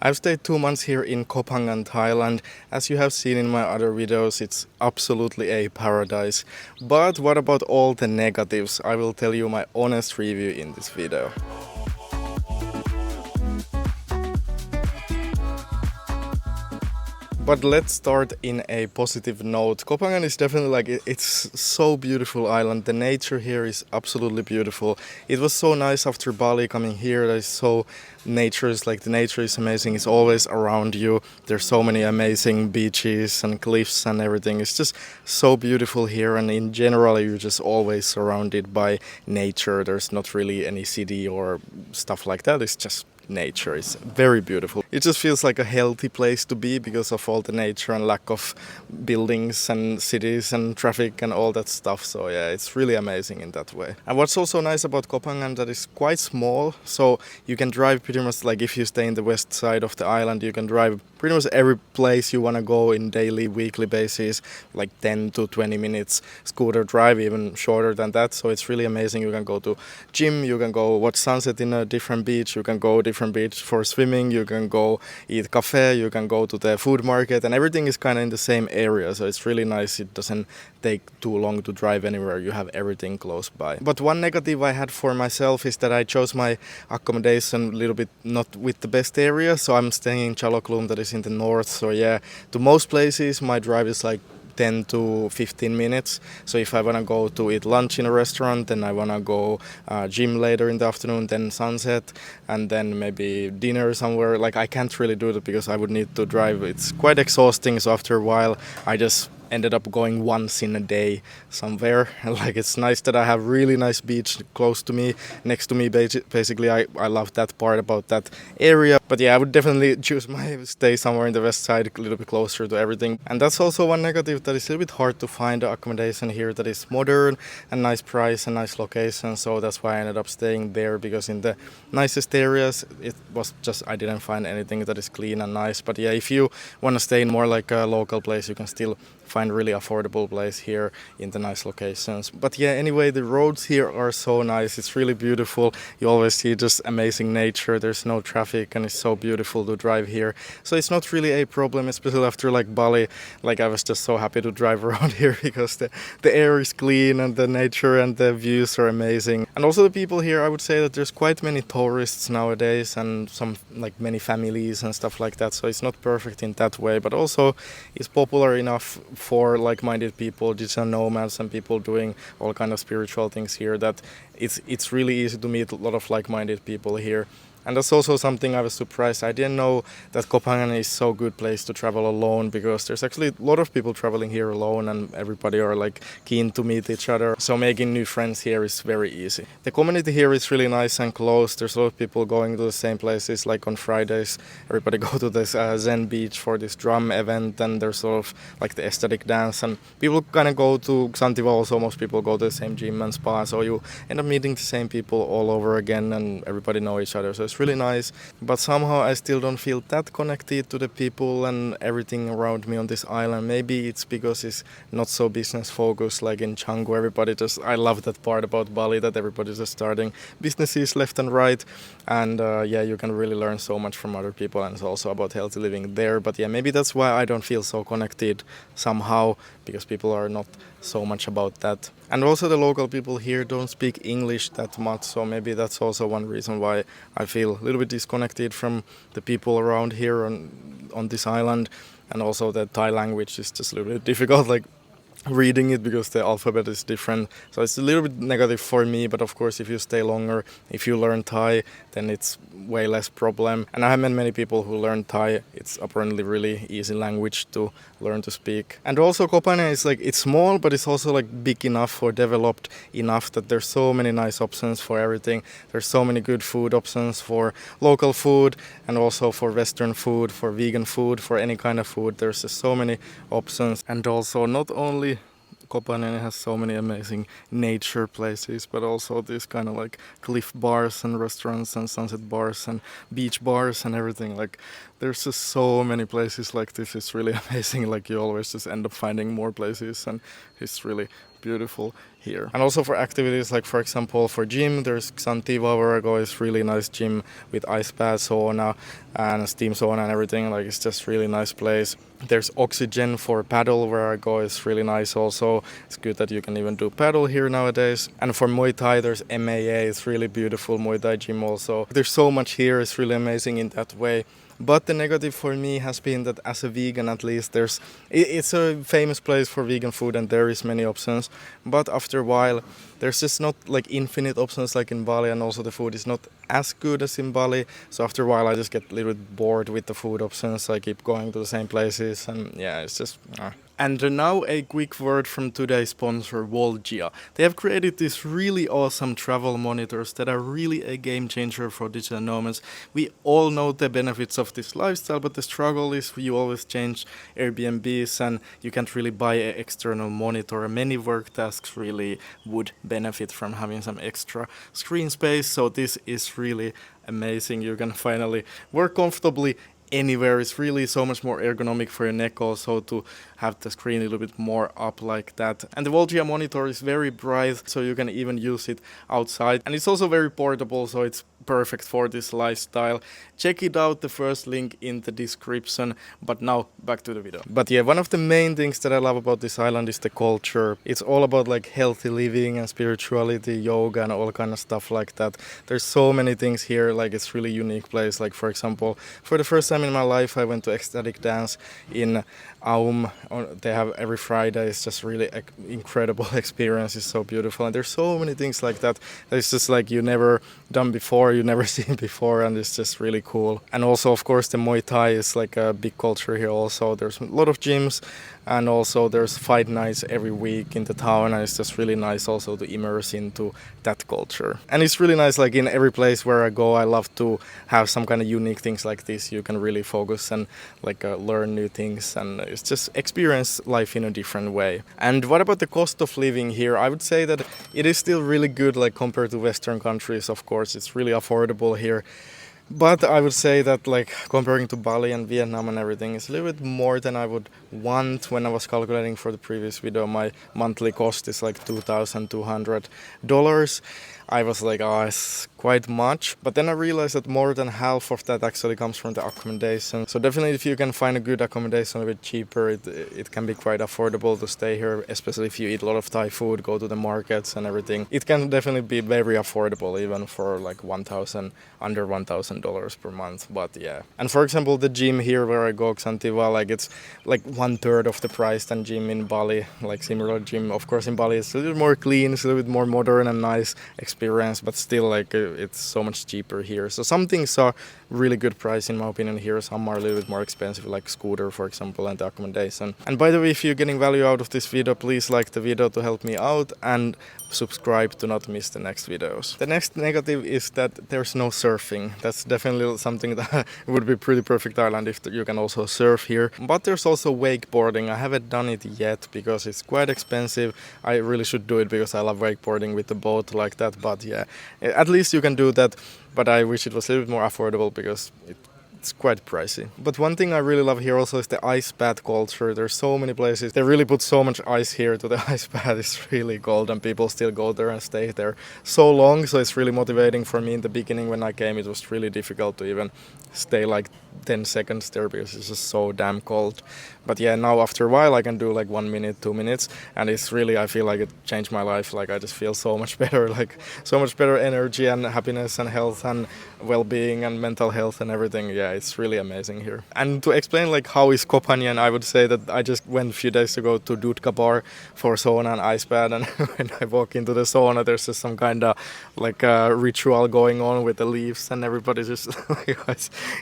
I've stayed 2 months here in Koh Phangan, Thailand. As you have seen in my other videos, it's absolutely a paradise. But what about all the negatives? I will tell you my honest review in this video. But let's start in a positive note. Koh Phangan is definitely it's so beautiful island. The nature here is absolutely beautiful. It was so nice after Bali coming here. There's so the nature is amazing. It's always around you. There's so many amazing beaches and cliffs and everything. It's just so beautiful here, and in general you're just always surrounded by nature. There's not really any city or stuff like that. It's just nature. Is very beautiful. It just feels like a healthy place to be because of all the nature and lack of buildings and cities and traffic and all that stuff. So yeah, it's really amazing in that way. And what's also nice about Koh Phangan, that is quite small, so you can drive pretty much, like if you stay in the west side of the island, you can drive pretty much every place you want to go in daily, weekly basis, like 10 to 20 minutes scooter drive, even shorter than that. So it's really amazing. You can go to gym, you can go watch sunset in a different beach, you can go different beach for swimming, you can go eat cafe, you can go to the food market, and everything is kind of in the same area. So it's really nice. It doesn't take too long to drive anywhere. You have everything close by. But one negative I had for myself is that I chose my accommodation a little bit not with the best area. So I'm staying in Chaloklum, that is in the north. So yeah, to most places my drive is like 10 to 15 minutes. So if I want to go to eat lunch in a restaurant, then I want to go gym later in the afternoon, then sunset, and then maybe dinner somewhere. Like I can't really do that because I would need to drive. It's quite exhausting. So after a while I just ended up going once in a day somewhere. Like it's nice that I have really nice beach close to me, next to me. Basically I love that part about that area. But yeah, I would definitely choose my stay somewhere in the west side, a little bit closer to everything. And that's also one negative, that it's a little bit hard to find accommodation here that is modern and nice price and nice location. So that's why I ended up staying there, because in the nicest areas it was just, I didn't find anything that is clean and nice. But yeah, if you want to stay in more like a local place, you can still find really affordable place here in the nice locations. But yeah, anyway, the roads here are so nice. It's really beautiful. You always see just amazing nature. There's no traffic and it's so beautiful to drive here. So it's not really a problem, especially after like Bali. Like I was just so happy to drive around here because the air is clean and the nature and the views are amazing. And also the people here, I would say that there's quite many tourists nowadays and some like many families and stuff like that. So it's not perfect in that way, but also it's popular enough for like-minded people, digital nomads and people doing all kind of spiritual things here, that it's really easy to meet a lot of like-minded people here. And that's also something I was surprised. I didn't know that Koh Phangan is so good place to travel alone, because there's actually a lot of people traveling here alone and everybody are like keen to meet each other. So making new friends here is very easy. The community here is really nice and close. There's a lot of people going to the same places. Like on Fridays, everybody go to this Zen beach for this drum event, and there's sort of like the aesthetic dance, and people kind of go to Xantiva also. Most people go to the same gym and spa, so you end up meeting the same people all over again and everybody know each other. So it's really nice, but somehow I still don't feel that connected to the people and everything around me on this island. Maybe it's because it's not so business focused like in Canggu. Everybody just, I love that part about Bali, that everybody's just starting businesses left and right, and yeah, you can really learn so much from other people, and it's also about healthy living there. But yeah, maybe that's why I don't feel so connected somehow, because people are not so much about that. And also the local people here don't speak English that much, so maybe that's also one reason why I feel a little bit disconnected from the people around here on this island. And also the Thai language is just a little bit difficult, like reading it, because the alphabet is different. So it's a little bit negative for me, but of course if you stay longer, if you learn Thai, then it's way less problem. And I have met many people who learn Thai. It's apparently really easy language to learn to speak. And also Koh Phangan is like, it's small, but it's also like big enough or developed enough that there's so many nice options for everything. There's so many good food options for local food, and also for Western food, for vegan food, for any kind of food. There's just so many options. And also not only Koh Phangan has so many amazing nature places, but also these kind of like cliff bars and restaurants and sunset bars and beach bars and everything. Like there's just so many places like this. It's really amazing. Like you always just end up finding more places, and it's really beautiful here. And also for activities, like for example for gym, there's Xantiva where I go. It's really nice gym with ice bath, sauna and steam sauna and everything. Like it's just really nice place. There's Oxygen for paddle where I go. It's really nice also. It's good that you can even do paddle here nowadays. And for Muay Thai, there's MAA. It's really beautiful Muay Thai gym also. There's so much here. It's really amazing in that way. But the negative for me has been that as a vegan, at least, it's a famous place for vegan food and there is many options. But after a while, there's just not like infinite options like in Bali, and also the food is not as good as in Bali. So after a while, I just get a little bit bored with the food options. I keep going to the same places, and yeah, it's just. And now a quick word from today's sponsor, Volgia. They have created these really awesome travel monitors that are really a game changer for digital nomads. We all know the benefits of this lifestyle, but the struggle is you always change Airbnbs and you can't really buy an external monitor. Many work tasks really would benefit from having some extra screen space, so this is really amazing. You can finally work comfortably anywhere. It's really so much more ergonomic for your neck also to have the screen a little bit more up like that. And the Volgia monitor is very bright, so you can even use it outside. And it's also very portable, so it's perfect for this lifestyle. Check it out, the first link in the description. But now back to the video. But yeah, one of the main things that I love about this island is the culture. It's all about like healthy living and spirituality, yoga and all kind of stuff like that. There's so many things here, like it's really unique place. Like for example, for the first time in my life I went to ecstatic dance in Aum. They have every Friday. It's just really incredible experience. It's so beautiful, and there's so many things like that. It's just like you never done before, you never seen before, and it's just really cool. And also, of course, the Muay Thai is like a big culture here. Also, there's a lot of gyms, and also there's fight nights every week in the town, and it's just really nice also to immerse into that culture. And it's really nice, like in every place where I go, I love to have some kind of unique things like this. You can really focus and like learn new things, and it's just experience life in a different way. And what about the cost of living here? I would say that it is still really good, like compared to Western countries. Of course, it's really affordable here. But I would say that like comparing to Bali and Vietnam and everything, it's a little bit more than I would want. When I was calculating for the previous video, my monthly cost is like $2,200. I was like, oh, it's quite much. But then I realized that more than half of that actually comes from the accommodation. So definitely if you can find a good accommodation a bit cheaper, it can be quite affordable to stay here, especially if you eat a lot of Thai food, go to the markets and everything. It can definitely be very affordable, even for like under $1,000 per month. But yeah. And for example, the gym here where I go, Xantiva, like it's like 1/3 of the price than gym in Bali, like similar gym. Of course, in Bali it's a little more clean, it's a little bit more modern and nice experience, but still like it's so much cheaper here. So some things are really good price in my opinion here, some are a little bit more expensive, like scooter for example, and the accommodation. And by the way, if you're getting value out of this video, please like the video to help me out and subscribe to not miss the next videos. The next negative is that there's no surfing. That's definitely something that would be pretty perfect island if you can also surf here. But there's also wakeboarding. I haven't done it yet because it's quite expensive. I really should do it because I love wakeboarding with the boat like that. But yeah, at least you can do that. But I wish it was a little bit more affordable because it's quite pricey. But one thing I really love here also is the ice bath culture. There's so many places. They really put so much ice here to the ice bath. It's really cold and people still go there and stay there so long. So it's really motivating for me. In the beginning when I came, it was really difficult to even stay like 10 seconds there because it's just so damn cold. But yeah, now after a while I can do like 1 minute, 2 minutes, and it's really, I feel like it changed my life. Like I just feel so much better, like so much better energy and happiness and health and well-being and mental health and everything. Yeah, it's really amazing here. And to explain like how is Koh Phangan, I would say that I just went a few days ago to Dudka bar for sauna and ice bath, and when I walk into the sauna, there's just some kind of like ritual going on with the leaves, and everybody's just like,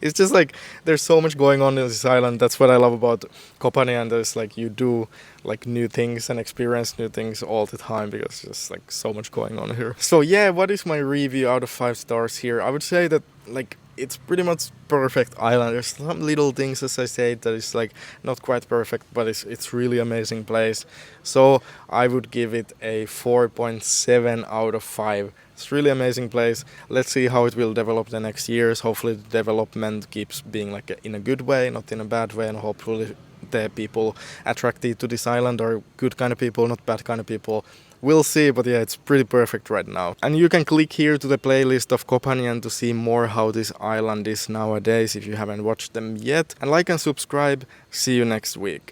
it's just like there's so much going on in this island. That's what I love about Koh Phangan. There's like you do like new things and experience new things all the time because there's like so much going on here. So yeah, what is my review out of 5 stars here? I would say that like it's pretty much perfect island. There's some little things, as I said, that is like not quite perfect, but it's really amazing place. So I would give it a 4.7 out of 5. It's really amazing place. Let's see how it will develop the next years. Hopefully the development keeps being like in a good way, not in a bad way, and hopefully the people attracted to this island are good kind of people, not bad kind of people. We'll see, but yeah, it's pretty perfect right now. And you can click here to the playlist of Koh Phangan to see more how this island is nowadays if you haven't watched them yet. And like and subscribe. See you next week.